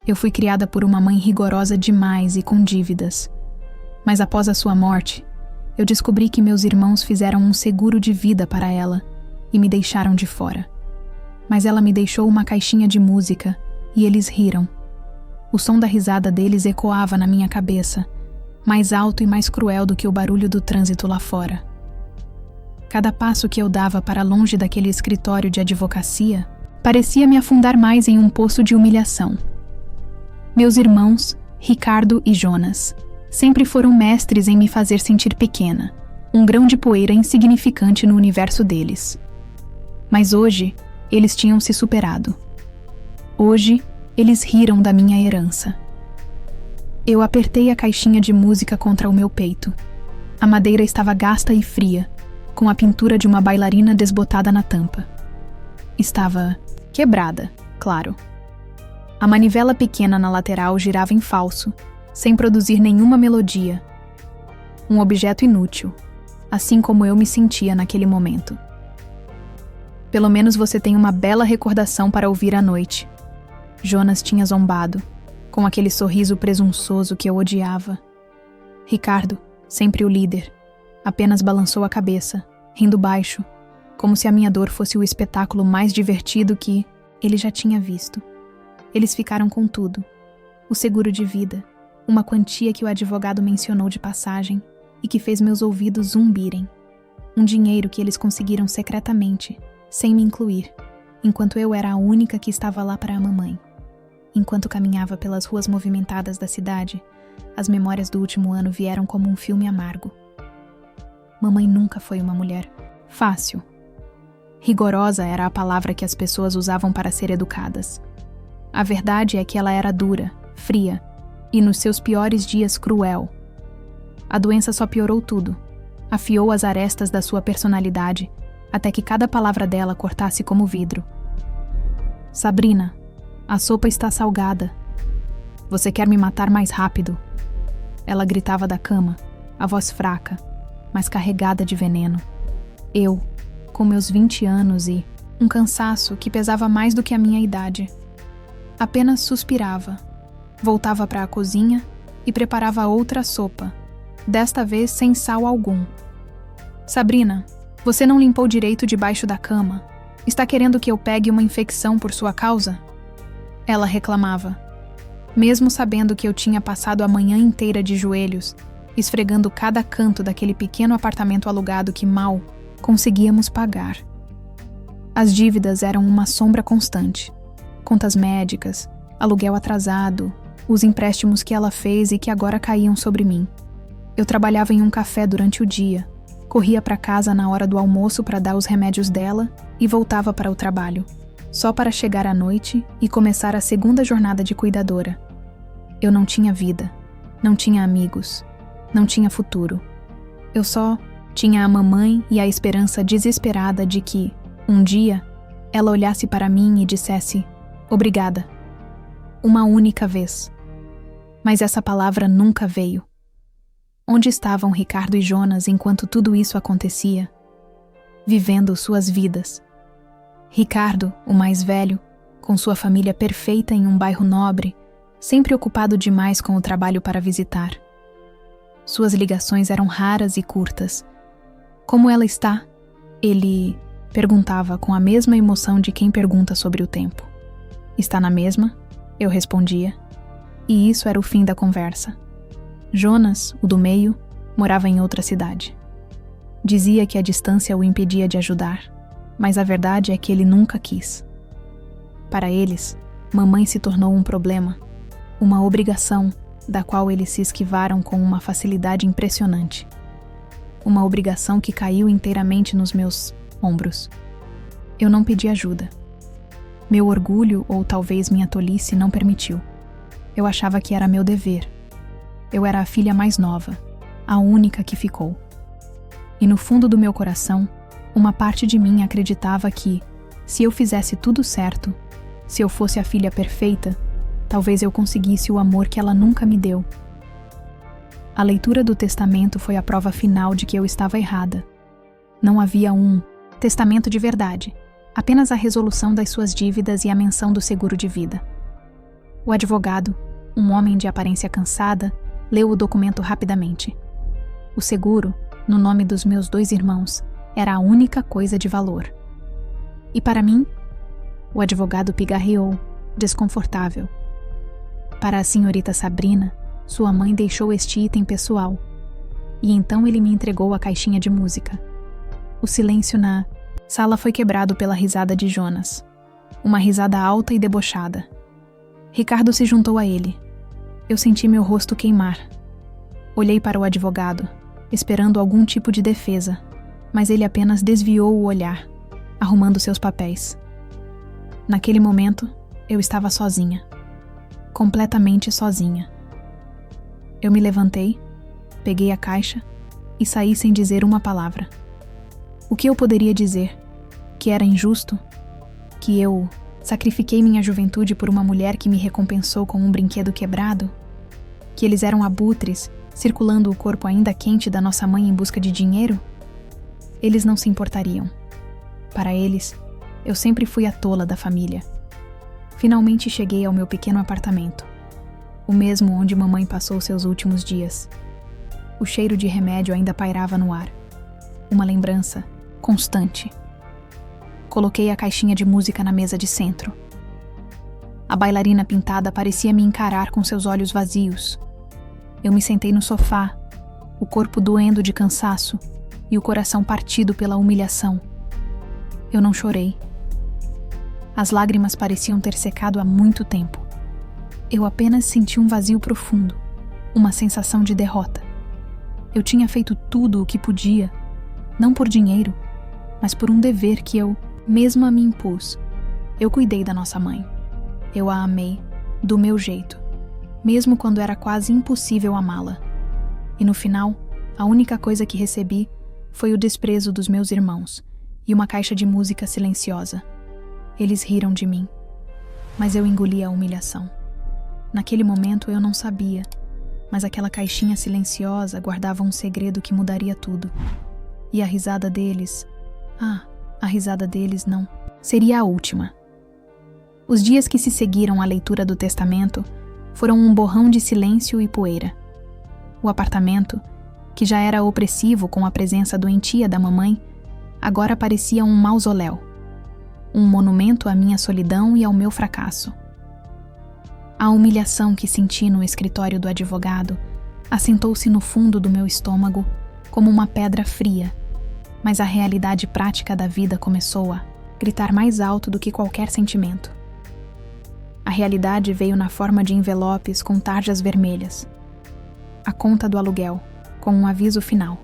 Eu fui criada por uma mãe rigorosa demais e com dívidas. Mas após a sua morte, eu descobri que meus irmãos fizeram um seguro de vida para ela e me deixaram de fora. Mas ela me deixou uma caixinha de música e eles riram. O som da risada deles ecoava na minha cabeça, mais alto e mais cruel do que o barulho do trânsito lá fora. Cada passo que eu dava para longe daquele escritório de advocacia parecia me afundar mais em um poço de humilhação. Meus irmãos, Ricardo e Jonas, sempre foram mestres em me fazer sentir pequena, um grão de poeira insignificante no universo deles. Mas hoje, eles tinham se superado. Hoje, eles riram da minha herança. Eu apertei a caixinha de música contra o meu peito. A madeira estava gasta e fria, com a pintura de uma bailarina desbotada na tampa. Estava quebrada, claro. A manivela pequena na lateral girava em falso, sem produzir nenhuma melodia. Um objeto inútil, assim como eu me sentia naquele momento. Pelo menos você tem uma bela recordação para ouvir à noite. Jonas tinha zombado, com aquele sorriso presunçoso que eu odiava. Ricardo, sempre o líder, apenas balançou a cabeça, rindo baixo, como se a minha dor fosse o espetáculo mais divertido que ele já tinha visto. Eles ficaram com tudo: o seguro de vida, uma quantia que o advogado mencionou de passagem e que fez meus ouvidos zumbirem, um dinheiro que eles conseguiram secretamente, sem me incluir, enquanto eu era a única que estava lá para a mamãe. Enquanto caminhava pelas ruas movimentadas da cidade, as memórias do último ano vieram como um filme amargo. Mamãe nunca foi uma mulher fácil. Rigorosa era a palavra que as pessoas usavam para ser educadas. A verdade é que ela era dura, fria e, nos seus piores dias, cruel. A doença só piorou tudo, afiou as arestas da sua personalidade, até que cada palavra dela cortasse como vidro. Sabrina, a sopa está salgada. Você quer me matar mais rápido? Ela gritava da cama, a voz fraca, mas carregada de veneno. Eu, com meus 20 anos e um cansaço que pesava mais do que a minha idade, apenas suspirava, voltava para a cozinha e preparava outra sopa, desta vez sem sal algum. Sabrina, você não limpou direito debaixo da cama. Está querendo que eu pegue uma infecção por sua causa? Ela reclamava, mesmo sabendo que eu tinha passado a manhã inteira de joelhos, esfregando cada canto daquele pequeno apartamento alugado que mal conseguíamos pagar. As dívidas eram uma sombra constante. Contas médicas, aluguel atrasado, os empréstimos que ela fez e que agora caíam sobre mim. Eu trabalhava em um café durante o dia, corria para casa na hora do almoço para dar os remédios dela e voltava para o trabalho, só para chegar à noite e começar a segunda jornada de cuidadora. Eu não tinha vida, não tinha amigos, não tinha futuro. Eu só tinha a mamãe e a esperança desesperada de que, um dia, ela olhasse para mim e dissesse: obrigada. Uma única vez. Mas essa palavra nunca veio. Onde estavam Ricardo e Jonas enquanto tudo isso acontecia? Vivendo suas vidas. Ricardo, o mais velho, com sua família perfeita em um bairro nobre, sempre ocupado demais com o trabalho para visitar. Suas ligações eram raras e curtas. Como ela está? Ele perguntava com a mesma emoção de quem pergunta sobre o tempo. Está na mesma? Eu respondia. E isso era o fim da conversa. Jonas, o do meio, morava em outra cidade. Dizia que a distância o impedia de ajudar, mas a verdade é que ele nunca quis. Para eles, mamãe se tornou um problema, uma obrigação da qual eles se esquivaram com uma facilidade impressionante. Uma obrigação que caiu inteiramente nos meus ombros. Eu não pedi ajuda. Meu orgulho, ou talvez minha tolice, não permitiu. Eu achava que era meu dever. Eu era a filha mais nova, a única que ficou. E no fundo do meu coração, uma parte de mim acreditava que, se eu fizesse tudo certo, se eu fosse a filha perfeita, talvez eu conseguisse o amor que ela nunca me deu. A leitura do testamento foi a prova final de que eu estava errada. Não havia um testamento de verdade, apenas a resolução das suas dívidas e a menção do seguro de vida. O advogado, um homem de aparência cansada, leu o documento rapidamente. O seguro, no nome dos meus 2 irmãos, era a única coisa de valor. E para mim? O advogado pigarreou, desconfortável. Para a senhorita Sabrina, sua mãe deixou este item pessoal. E então ele me entregou a caixinha de música. O silêncio na sala foi quebrado pela risada de Jonas. Uma risada alta e debochada. Ricardo se juntou a ele. Eu senti meu rosto queimar. Olhei para o advogado, esperando algum tipo de defesa, mas ele apenas desviou o olhar, arrumando seus papéis. Naquele momento, eu estava sozinha. Completamente sozinha. Eu me levantei, peguei a caixa e saí sem dizer uma palavra. O que eu poderia dizer? Que era injusto? Que eu sacrifiquei minha juventude por uma mulher que me recompensou com um brinquedo quebrado? Que eles eram abutres, circulando o corpo ainda quente da nossa mãe em busca de dinheiro? Eles não se importariam. Para eles, eu sempre fui a tola da família. Finalmente cheguei ao meu pequeno apartamento, o mesmo onde mamãe passou seus últimos dias. O cheiro de remédio ainda pairava no ar. Uma lembrança constante. Coloquei a caixinha de música na mesa de centro. A bailarina pintada parecia me encarar com seus olhos vazios. Eu me sentei no sofá, o corpo doendo de cansaço e o coração partido pela humilhação. Eu não chorei. As lágrimas pareciam ter secado há muito tempo. Eu apenas senti um vazio profundo, uma sensação de derrota. Eu tinha feito tudo o que podia, não por dinheiro, mas por um dever que eu mesma me impus. Eu cuidei da nossa mãe. Eu a amei, do meu jeito, mesmo quando era quase impossível amá-la. E no final, a única coisa que recebi foi o desprezo dos meus irmãos e uma caixa de música silenciosa. Eles riram de mim, mas eu engoli a humilhação. Naquele momento eu não sabia, mas aquela caixinha silenciosa guardava um segredo que mudaria tudo. E a risada deles... a risada deles não. Seria a última. Os dias que se seguiram à leitura do testamento foram um borrão de silêncio e poeira. O apartamento, que já era opressivo com a presença doentia da mamãe, agora parecia um mausoléu. Um monumento à minha solidão e ao meu fracasso. A humilhação que senti no escritório do advogado assentou-se no fundo do meu estômago como uma pedra fria, mas a realidade prática da vida começou a gritar mais alto do que qualquer sentimento. A realidade veio na forma de envelopes com tarjas vermelhas. A conta do aluguel, com um aviso final.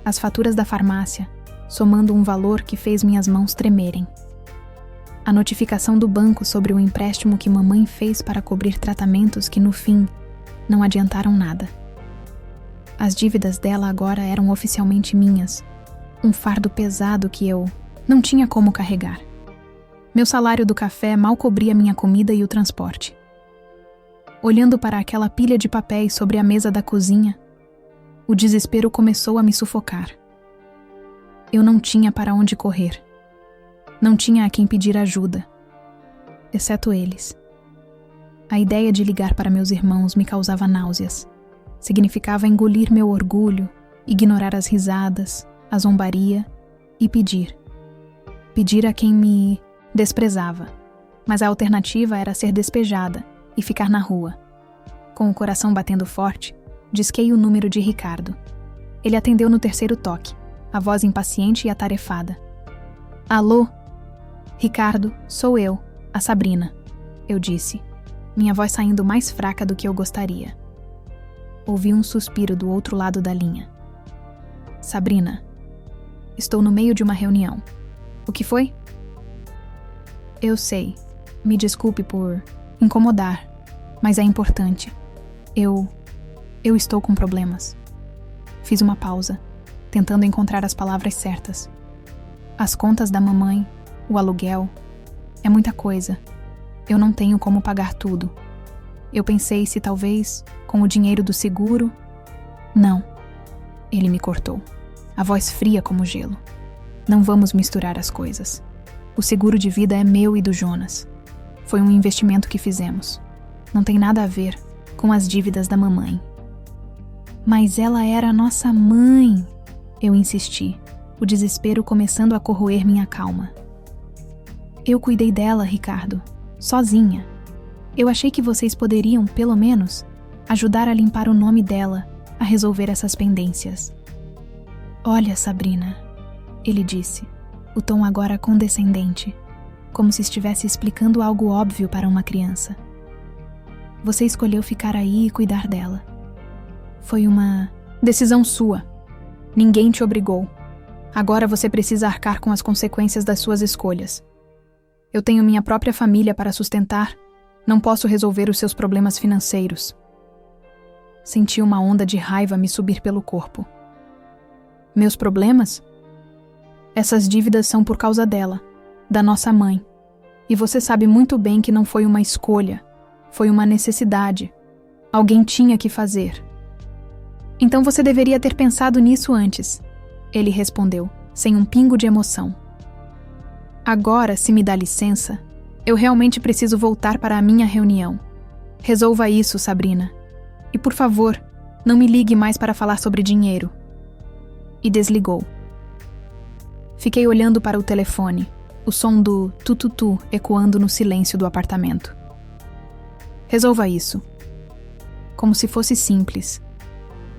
As faturas da farmácia, somando um valor que fez minhas mãos tremerem. A notificação do banco sobre o empréstimo que mamãe fez para cobrir tratamentos que, no fim, não adiantaram nada. As dívidas dela agora eram oficialmente minhas, um fardo pesado que eu não tinha como carregar. Meu salário do café mal cobria minha comida e o transporte. Olhando para aquela pilha de papéis sobre a mesa da cozinha, o desespero começou a me sufocar. Eu não tinha para onde correr. Não tinha a quem pedir ajuda, exceto eles. A ideia de ligar para meus irmãos me causava náuseas. Significava engolir meu orgulho, ignorar as risadas, a zombaria e pedir. Pedir a quem me desprezava, mas a alternativa era ser despejada e ficar na rua. Com o coração batendo forte, disquei o número de Ricardo. Ele atendeu no terceiro toque, a voz impaciente e atarefada. Alô? Ricardo, sou eu, a Sabrina, eu disse, minha voz saindo mais fraca do que eu gostaria. Ouvi um suspiro do outro lado da linha. Sabrina, estou no meio de uma reunião. O que foi? Eu sei, me desculpe por incomodar, mas é importante. Eu estou com problemas. Fiz uma pausa, tentando encontrar as palavras certas. As contas da mamãe, o aluguel, é muita coisa. Eu não tenho como pagar tudo. Eu pensei se talvez, com o dinheiro do seguro... Não. Ele me cortou, a voz fria como gelo. Não vamos misturar as coisas. O seguro de vida é meu e do Jonas. Foi um investimento que fizemos. Não tem nada a ver com as dívidas da mamãe. Mas ela era a nossa mãe, eu insisti, o desespero começando a corroer minha calma. Eu cuidei dela, Ricardo, sozinha. Eu achei que vocês poderiam, pelo menos, ajudar a limpar o nome dela, a resolver essas pendências. Olha, Sabrina, ele disse, o tom agora condescendente, como se estivesse explicando algo óbvio para uma criança. Você escolheu ficar aí e cuidar dela. Foi uma decisão sua. Ninguém te obrigou. Agora você precisa arcar com as consequências das suas escolhas. Eu tenho minha própria família para sustentar. Não posso resolver os seus problemas financeiros. Senti uma onda de raiva me subir pelo corpo. Meus problemas? Essas dívidas são por causa dela, da nossa mãe. E você sabe muito bem que não foi uma escolha, foi uma necessidade. Alguém tinha que fazer. Então você deveria ter pensado nisso antes, ele respondeu, sem um pingo de emoção. Agora, se me dá licença, eu realmente preciso voltar para a minha reunião. Resolva isso, Sabrina. E por favor, não me ligue mais para falar sobre dinheiro. E desligou. Fiquei olhando para o telefone, o som do tu-tu-tu ecoando no silêncio do apartamento. Resolva isso. Como se fosse simples.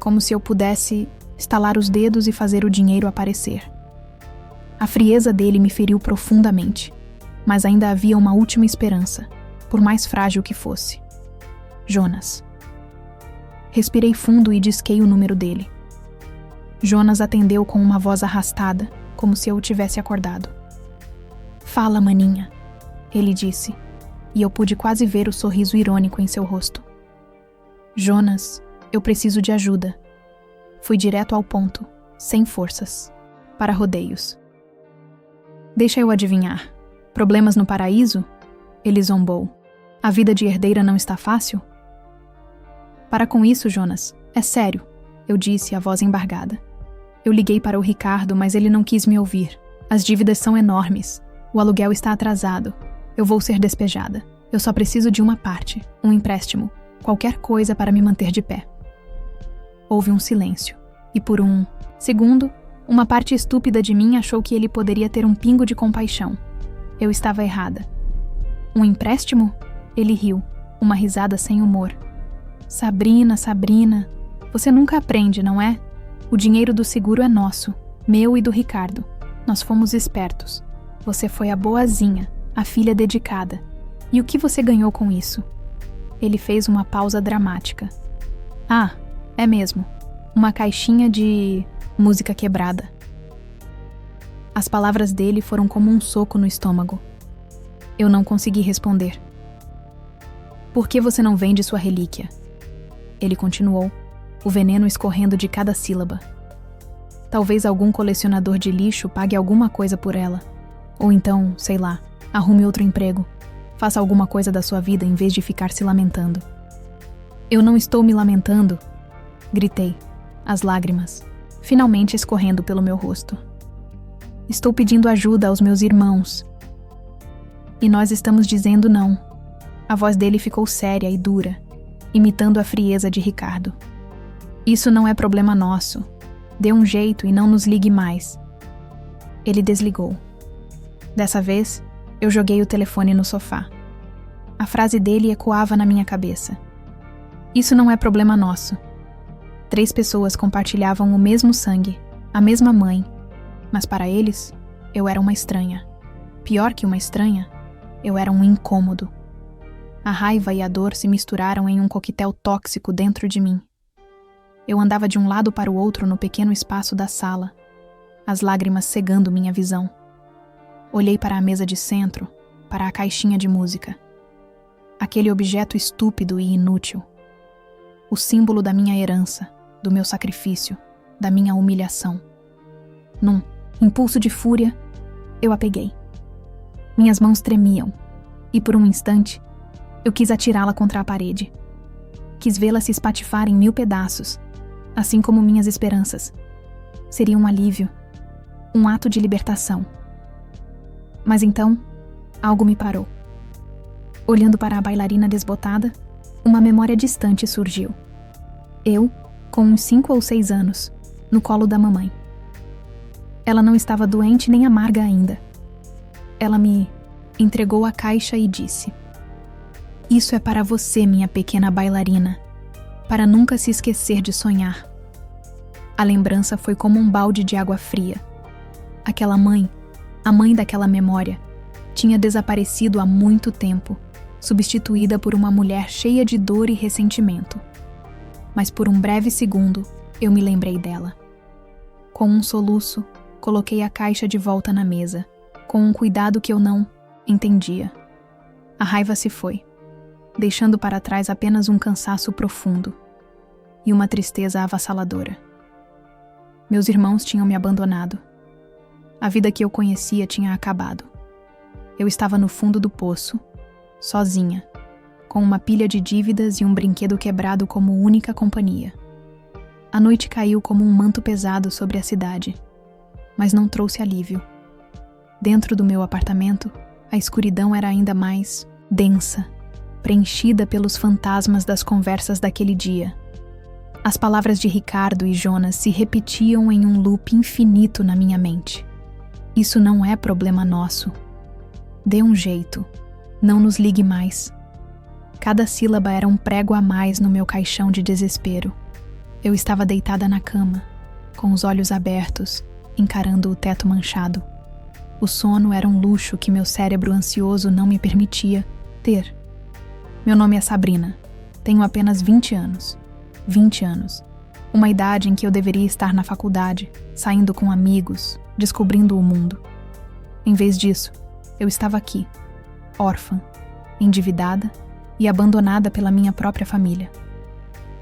Como se eu pudesse estalar os dedos e fazer o dinheiro aparecer. A frieza dele me feriu profundamente, mas ainda havia uma última esperança, por mais frágil que fosse. Jonas. Respirei fundo e disquei o número dele. Jonas atendeu com uma voz arrastada, como se eu o tivesse acordado. Fala, maninha, ele disse, e eu pude quase ver o sorriso irônico em seu rosto. Jonas, eu preciso de ajuda. Fui direto ao ponto, sem forças, para rodeios. Deixa eu adivinhar. Problemas no paraíso? Ele zombou. A vida de herdeira não está fácil? Para com isso, Jonas. É sério, eu disse, a voz embargada. Eu liguei para o Ricardo, mas ele não quis me ouvir. As dívidas são enormes. O aluguel está atrasado. Eu vou ser despejada. Eu só preciso de uma parte, um empréstimo, qualquer coisa para me manter de pé. Houve um silêncio, e por um segundo, uma parte estúpida de mim achou que ele poderia ter um pingo de compaixão. Eu estava errada. Um empréstimo? Ele riu, uma risada sem humor. Sabrina, Sabrina, você nunca aprende, não é? O dinheiro do seguro é nosso, meu e do Ricardo. Nós fomos espertos. Você foi a boazinha, a filha dedicada. E o que você ganhou com isso? Ele fez uma pausa dramática. Ah, é mesmo. Uma caixinha de música quebrada. As palavras dele foram como um soco no estômago. Eu não consegui responder. Por que você não vende sua relíquia? Ele continuou, o veneno escorrendo de cada sílaba. Talvez algum colecionador de lixo pague alguma coisa por ela. Ou então, sei lá, arrume outro emprego. Faça alguma coisa da sua vida em vez de ficar se lamentando. Eu não estou me lamentando, gritei, as lágrimas, finalmente escorrendo pelo meu rosto. Estou pedindo ajuda aos meus irmãos. E nós estamos dizendo não. A voz dele ficou séria e dura, imitando a frieza de Ricardo. Isso não é problema nosso. Dê um jeito e não nos ligue mais. Ele desligou. Dessa vez, eu joguei o telefone no sofá. A frase dele ecoava na minha cabeça. Isso não é problema nosso. 3 pessoas compartilhavam o mesmo sangue, a mesma mãe, mas para eles, eu era uma estranha. Pior que uma estranha, eu era um incômodo. A raiva e a dor se misturaram em um coquetel tóxico dentro de mim. Eu andava de um lado para o outro no pequeno espaço da sala, as lágrimas cegando minha visão. Olhei para a mesa de centro, para a caixinha de música. Aquele objeto estúpido e inútil. O símbolo da minha herança, do meu sacrifício, da minha humilhação. Num impulso de fúria, eu a peguei. Minhas mãos tremiam, e por um instante, eu quis atirá-la contra a parede. Quis vê-la se espatifar em 1000 pedaços, assim como minhas esperanças. Seria um alívio, um ato de libertação. Mas então, algo me parou. Olhando para a bailarina desbotada, Uma memória distante surgiu. Eu, com uns 5 ou 6 anos, no colo da mamãe. Ela não estava doente nem amarga ainda. Ela me entregou a caixa e disse: "Isso é para você, minha pequena bailarina, para nunca se esquecer de sonhar." A lembrança foi como um balde de água fria. Aquela mãe, a mãe daquela memória, tinha desaparecido há muito tempo, substituída por uma mulher cheia de dor e ressentimento. Mas por um breve segundo, eu me lembrei dela. Com um soluço, coloquei a caixa de volta na mesa, com um cuidado que eu não entendia. A raiva se foi, deixando para trás apenas um cansaço profundo e uma tristeza avassaladora. Meus irmãos tinham me abandonado. A vida que eu conhecia tinha acabado. Eu estava no fundo do poço, sozinha, com uma pilha de dívidas e um brinquedo quebrado como única companhia. A noite caiu como um manto pesado sobre a cidade, mas não trouxe alívio. Dentro do meu apartamento, a escuridão era ainda mais densa, preenchida pelos fantasmas das conversas daquele dia. As palavras de Ricardo e Jonas se repetiam em um loop infinito na minha mente. Isso não é problema nosso. Dê um jeito. Não nos ligue mais. Cada sílaba era um prego a mais no meu caixão de desespero. Eu estava deitada na cama, com os olhos abertos, encarando o teto manchado. O sono era um luxo que meu cérebro ansioso não me permitia ter. Meu nome é Sabrina. Tenho apenas 20 anos. 20 anos. Uma idade em que eu deveria estar na faculdade, saindo com amigos, descobrindo o mundo. Em vez disso, eu estava aqui, órfã, endividada e abandonada pela minha própria família.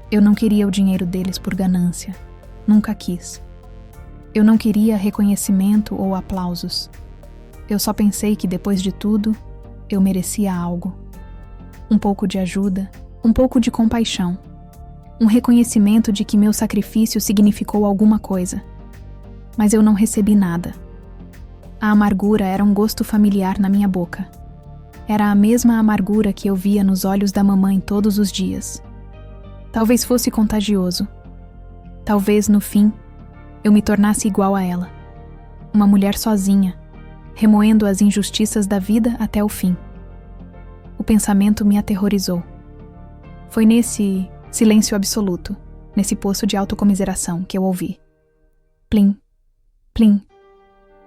Eu não queria o dinheiro deles por ganância. Nunca quis. Eu não queria reconhecimento ou aplausos. Eu só pensei que, depois de tudo, eu merecia algo. Um pouco de ajuda, um pouco de compaixão. Um reconhecimento de que meu sacrifício significou alguma coisa. Mas eu não recebi nada. A amargura era um gosto familiar na minha boca. Era a mesma amargura que eu via nos olhos da mamãe todos os dias. Talvez fosse contagioso. Talvez, no fim, eu me tornasse igual a ela. Uma mulher sozinha, remoendo as injustiças da vida até o fim. O pensamento me aterrorizou. Foi nesse silêncio absoluto, nesse poço de autocomiseração, que eu ouvi. Plim, plim.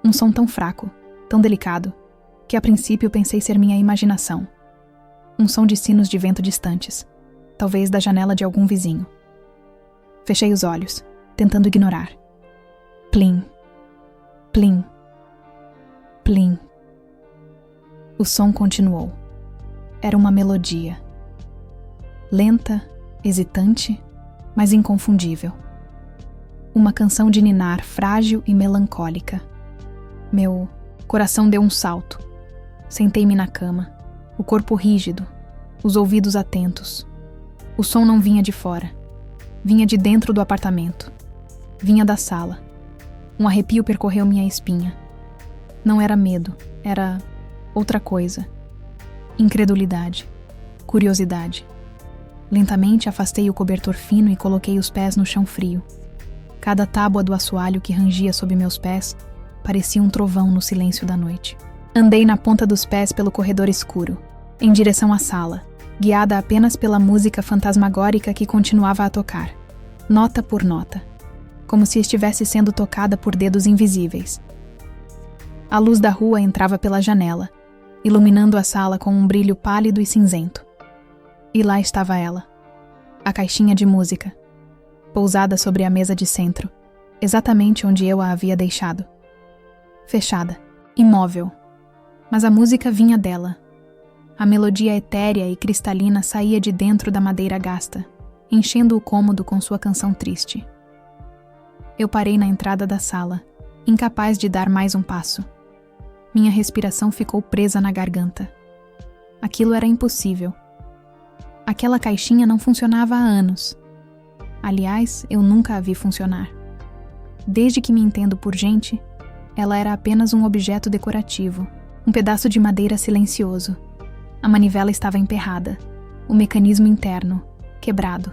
Um som tão fraco, tão delicado, que a princípio pensei ser minha imaginação. Um som de sinos de vento distantes, talvez da janela de algum vizinho. Fechei os olhos, tentando ignorar. Plim, plim, plim. O som continuou. Era uma melodia. Lenta, hesitante, mas inconfundível. Uma canção de ninar frágil e melancólica. Meu coração deu um salto. Sentei-me na cama, o corpo rígido, os ouvidos atentos. O som não vinha de fora. Vinha de dentro do apartamento. Vinha da sala. Um arrepio percorreu minha espinha. Não era medo, era outra coisa. Incredulidade. Curiosidade. Lentamente afastei o cobertor fino e coloquei os pés no chão frio. Cada tábua do assoalho que rangia sob meus pés parecia um trovão no silêncio da noite. Andei na ponta dos pés pelo corredor escuro, em direção à sala, guiada apenas pela música fantasmagórica que continuava a tocar, nota por nota, como se estivesse sendo tocada por dedos invisíveis. A luz da rua entrava pela janela, iluminando a sala com um brilho pálido e cinzento. E lá estava ela, a caixinha de música, pousada sobre a mesa de centro, exatamente onde eu a havia deixado. Fechada, imóvel. Mas a música vinha dela. A melodia etérea e cristalina saía de dentro da madeira gasta, enchendo o cômodo com sua canção triste. Eu parei na entrada da sala, incapaz de dar mais um passo. Minha respiração ficou presa na garganta. Aquilo era impossível. Aquela caixinha não funcionava há anos. Aliás, eu nunca a vi funcionar. Desde que me entendo por gente, ela era apenas um objeto decorativo, um pedaço de madeira silencioso. A manivela estava emperrada. o mecanismo interno, quebrado.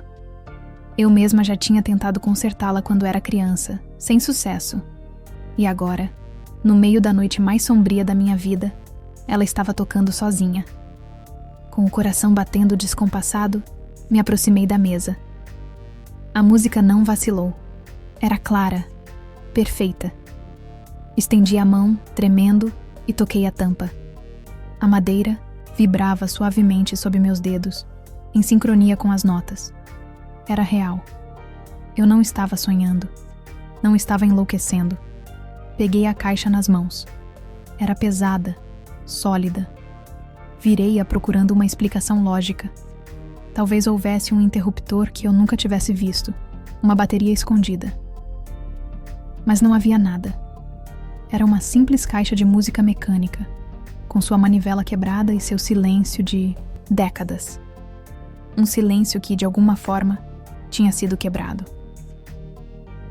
Eu mesma já tinha tentado consertá-la quando era criança, sem sucesso. E agora, no meio da noite mais sombria da minha vida, ela estava tocando sozinha. Com o coração batendo descompassado, me aproximei da mesa. A música não vacilou. Era clara, perfeita. Estendi a mão, tremendo, e toquei a tampa. A madeira vibrava suavemente sob meus dedos, em sincronia com as notas. Era real. Eu não estava sonhando. Não estava enlouquecendo. Peguei a caixa nas mãos. Era pesada, sólida. Virei-a procurando uma explicação lógica. Talvez houvesse um interruptor que eu nunca tivesse visto, uma bateria escondida. Mas não havia nada. Era uma simples caixa de música mecânica, com sua manivela quebrada e seu silêncio de décadas. Um silêncio que, de alguma forma, tinha sido quebrado.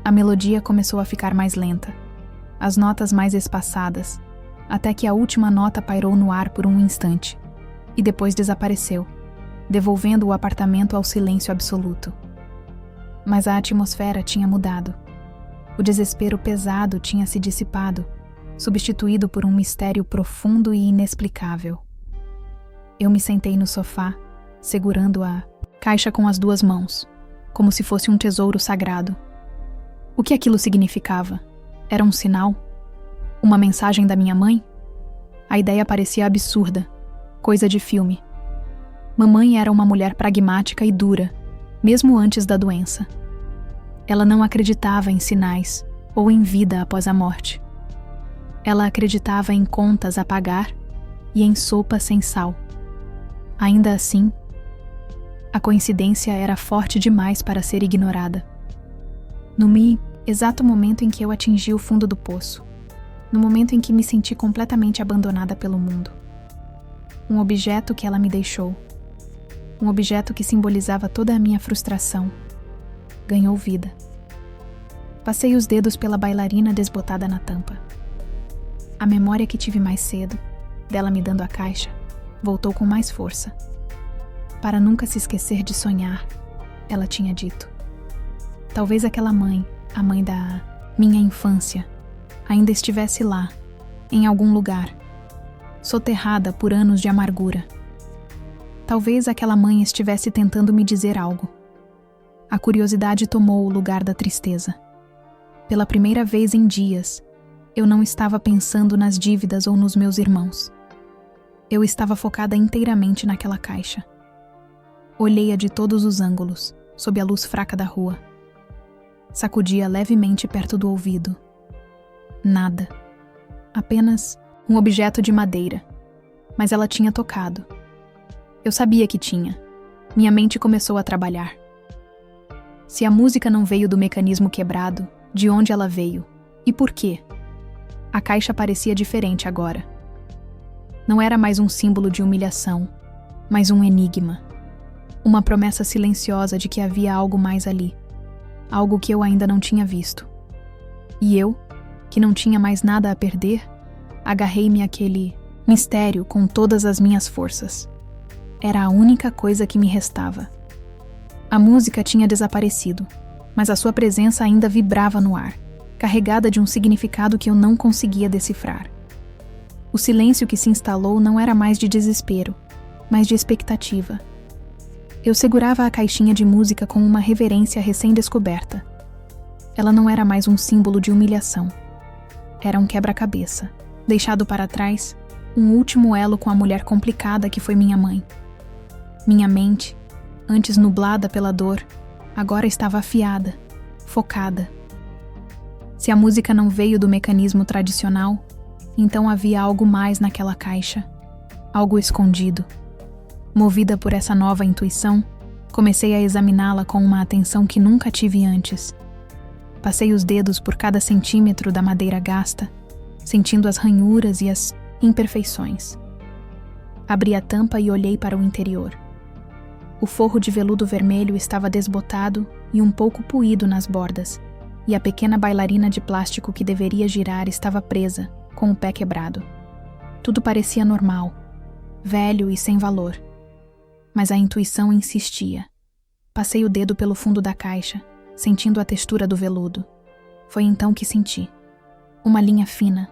A melodia começou a ficar mais lenta, as notas mais espaçadas, até que a última nota pairou no ar por um instante, e depois desapareceu, devolvendo o apartamento ao silêncio absoluto. Mas a atmosfera tinha mudado. O desespero pesado tinha se dissipado, substituído por um mistério profundo e inexplicável. Eu me sentei no sofá, segurando a caixa com as duas mãos, como se fosse um tesouro sagrado. O que aquilo significava? Era um sinal? Uma mensagem da minha mãe? A ideia parecia absurda, coisa de filme. Mamãe era uma mulher pragmática e dura, mesmo antes da doença. Ela não acreditava em sinais ou em vida após a morte. Ela acreditava em contas a pagar e em sopa sem sal. Ainda assim, a coincidência era forte demais para ser ignorada. No exato momento em que eu atingi o fundo do poço, no momento em que me senti completamente abandonada pelo mundo, um objeto que ela me deixou, um objeto que simbolizava toda a minha frustração, ganhou vida. Passei os dedos pela bailarina desbotada na tampa. A memória que tive mais cedo, dela me dando a caixa, voltou com mais força. Para nunca se esquecer de sonhar, ela tinha dito. Talvez aquela mãe, a mãe da minha infância, ainda estivesse lá, em algum lugar, soterrada por anos de amargura. Talvez aquela mãe estivesse tentando me dizer algo. A curiosidade tomou o lugar da tristeza. Pela primeira vez em dias, eu não estava pensando nas dívidas ou nos meus irmãos. Eu estava focada inteiramente naquela caixa. Olhei-a de todos os ângulos, sob a luz fraca da rua. Sacudia levemente perto do ouvido. Nada. Apenas um objeto de madeira. Mas ela tinha tocado. Eu sabia que tinha. Minha mente começou a trabalhar. Se a música não veio do mecanismo quebrado, de onde ela veio? E por quê? A caixa parecia diferente agora. Não era mais um símbolo de humilhação, mas um enigma. Uma promessa silenciosa de que havia algo mais ali. Algo que eu ainda não tinha visto. E eu, que não tinha mais nada a perder, agarrei-me àquele mistério com todas as minhas forças. Era a única coisa que me restava. A música tinha desaparecido, mas a sua presença ainda vibrava no ar, carregada de um significado que eu não conseguia decifrar. O silêncio que se instalou não era mais de desespero, mas de expectativa. Eu segurava a caixinha de música com uma reverência recém-descoberta. Ela não era mais um símbolo de humilhação. Era um quebra-cabeça, deixado para trás, um último elo com a mulher complicada que foi minha mãe. Minha mente, antes nublada pela dor, agora estava afiada, focada. Se a música não veio do mecanismo tradicional, então havia algo mais naquela caixa, algo escondido. Movida por essa nova intuição, comecei a examiná-la com uma atenção que nunca tive antes. Passei os dedos por cada centímetro da madeira gasta, sentindo as ranhuras e as imperfeições. Abri a tampa e olhei para o interior. O forro de veludo vermelho estava desbotado e um pouco puído nas bordas, e a pequena bailarina de plástico que deveria girar estava presa, com o pé quebrado. Tudo parecia normal, velho e sem valor. mas a intuição insistia. Passei o dedo pelo fundo da caixa, sentindo a textura do veludo. Foi então que senti. Uma linha fina,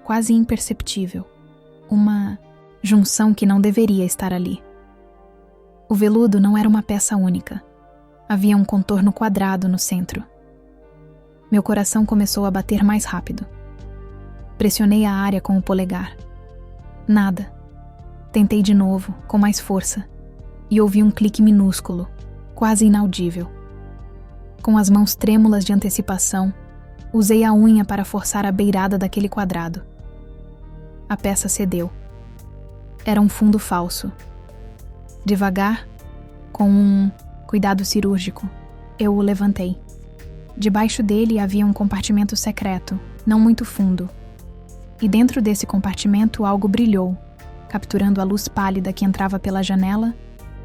quase imperceptível. Uma junção que não deveria estar ali. O veludo não era uma peça única. Havia um contorno quadrado no centro. Meu coração começou a bater mais rápido. Pressionei a área com o polegar. Nada. Tentei de novo, com mais força, e ouvi um clique minúsculo, quase inaudível. Com as mãos trêmulas de antecipação, usei a unha para forçar a beirada daquele quadrado. A peça cedeu. Era um fundo falso. Devagar, com um cuidado cirúrgico, eu o levantei. Debaixo dele havia um compartimento secreto, não muito fundo. E dentro desse compartimento algo brilhou, capturando a luz pálida que entrava pela janela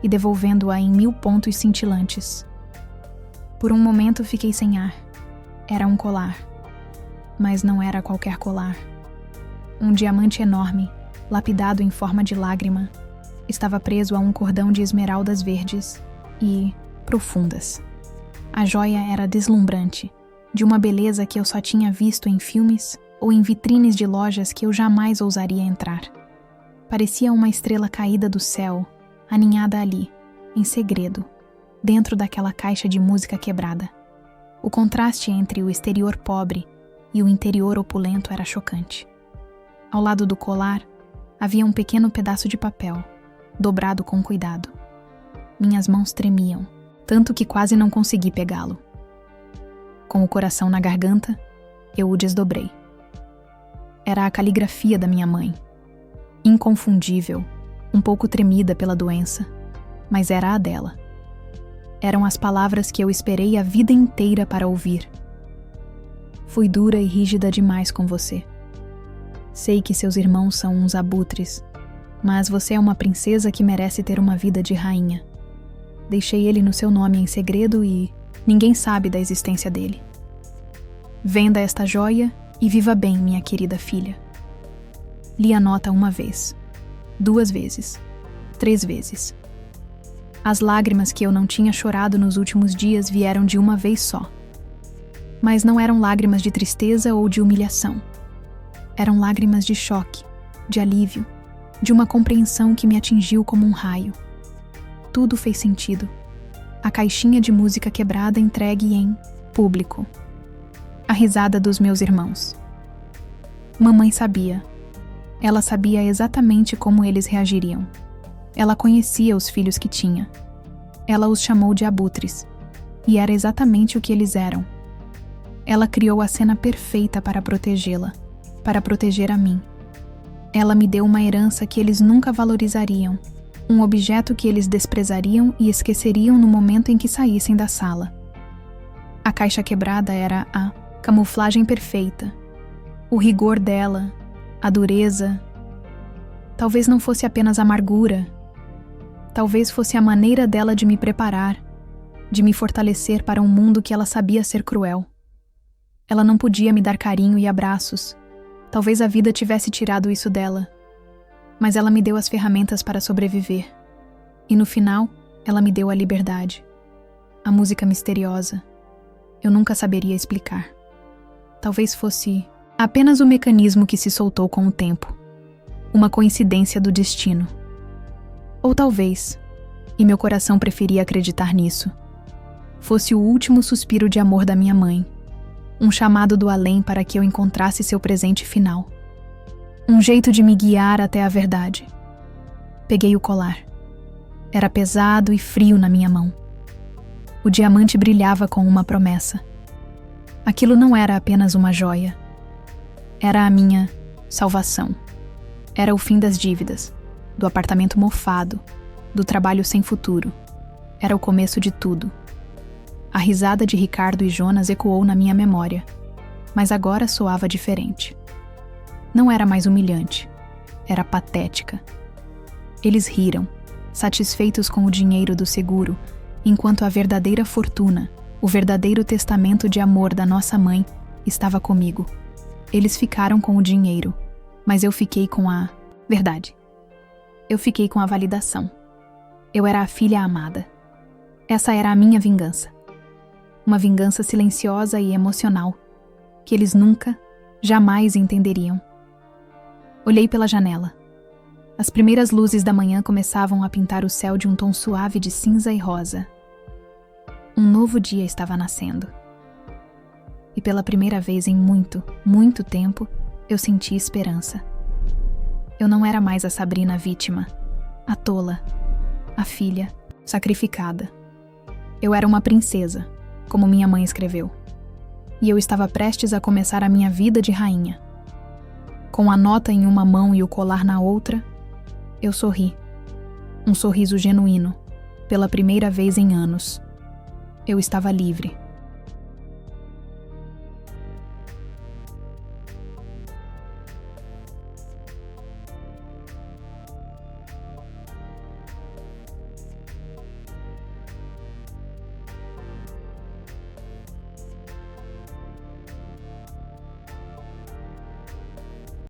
e devolvendo-a em 1000 pontos cintilantes. Por um momento fiquei sem ar. Era um colar. Mas não era qualquer colar. Um diamante enorme, lapidado em forma de lágrima, estava preso a um cordão de esmeraldas verdes e profundas. A joia era deslumbrante, de uma beleza que eu só tinha visto em filmes ou em vitrines de lojas que eu jamais ousaria entrar. Parecia uma estrela caída do céu, aninhada ali, em segredo, dentro daquela caixa de música quebrada. O contraste entre o exterior pobre e o interior opulento era chocante. Ao lado do colar, havia um pequeno pedaço de papel, dobrado com cuidado. Minhas mãos tremiam, tanto que quase não consegui pegá-lo. Com o coração na garganta, eu o desdobrei. Era a caligrafia da minha mãe. Inconfundível, um pouco tremida pela doença, mas era a dela. Eram as palavras que eu esperei a vida inteira para ouvir. Fui dura e rígida demais com você. Sei que seus irmãos são uns abutres, mas você é uma princesa que merece ter uma vida de rainha. Deixei ele no seu nome em segredo e ninguém sabe da existência dele. Venda esta joia e viva bem, minha querida filha. Li a nota uma vez, 2 vezes, 3 vezes. As lágrimas que eu não tinha chorado nos últimos dias vieram de uma vez só. Mas não eram lágrimas de tristeza ou de humilhação. Eram lágrimas de choque, de alívio, de uma compreensão que me atingiu como um raio. Tudo fez sentido. A caixinha de música quebrada entregue em público. A risada dos meus irmãos. Mamãe sabia. Ela sabia exatamente como eles reagiriam. Ela conhecia os filhos que tinha. Ela os chamou de abutres. E era exatamente o que eles eram. Ela criou a cena perfeita para protegê-la, para proteger a mim. Ela me deu uma herança que eles nunca valorizariam, um objeto que eles desprezariam e esqueceriam no momento em que saíssem da sala. A caixa quebrada era a camuflagem perfeita. O rigor dela, a dureza. Talvez não fosse apenas amargura. Talvez fosse a maneira dela de me preparar, de me fortalecer para um mundo que ela sabia ser cruel. Ela não podia me dar carinho e abraços. Talvez a vida tivesse tirado isso dela. Mas ela me deu as ferramentas para sobreviver. E no final, ela me deu a liberdade. A música misteriosa. Eu nunca saberia explicar. Talvez fosse apenas o mecanismo que se soltou com o tempo. Uma coincidência do destino. Ou talvez, e meu coração preferia acreditar nisso, fosse o último suspiro de amor da minha mãe. Um chamado do além para que eu encontrasse seu presente final. Um jeito de me guiar até a verdade. Peguei o colar. Era pesado e frio na minha mão. O diamante brilhava com uma promessa. Aquilo não era apenas uma joia. Era a minha salvação. Era o fim das dívidas, do apartamento mofado, do trabalho sem futuro. Era o começo de tudo. A risada de Ricardo e Jonas ecoou na minha memória, mas agora soava diferente. Não era mais humilhante, era patética. Eles riram, satisfeitos com o dinheiro do seguro, enquanto a verdadeira fortuna, o verdadeiro testamento de amor da nossa mãe, estava comigo. Eles ficaram com o dinheiro, mas eu fiquei com a verdade. Eu fiquei com a validação. Eu era a filha amada. Essa era a minha vingança. Uma vingança silenciosa e emocional, que eles nunca, jamais entenderiam. Olhei pela janela. As primeiras luzes da manhã começavam a pintar o céu de um tom suave de cinza e rosa. Um novo dia estava nascendo. E pela primeira vez em muito, muito tempo, eu senti esperança. Eu não era mais a Sabrina vítima, a tola, a filha, sacrificada. Eu era uma princesa, como minha mãe escreveu. E eu estava prestes a começar a minha vida de rainha. Com a nota em uma mão e o colar na outra, eu sorri. Um sorriso genuíno, pela primeira vez em anos. Eu estava livre.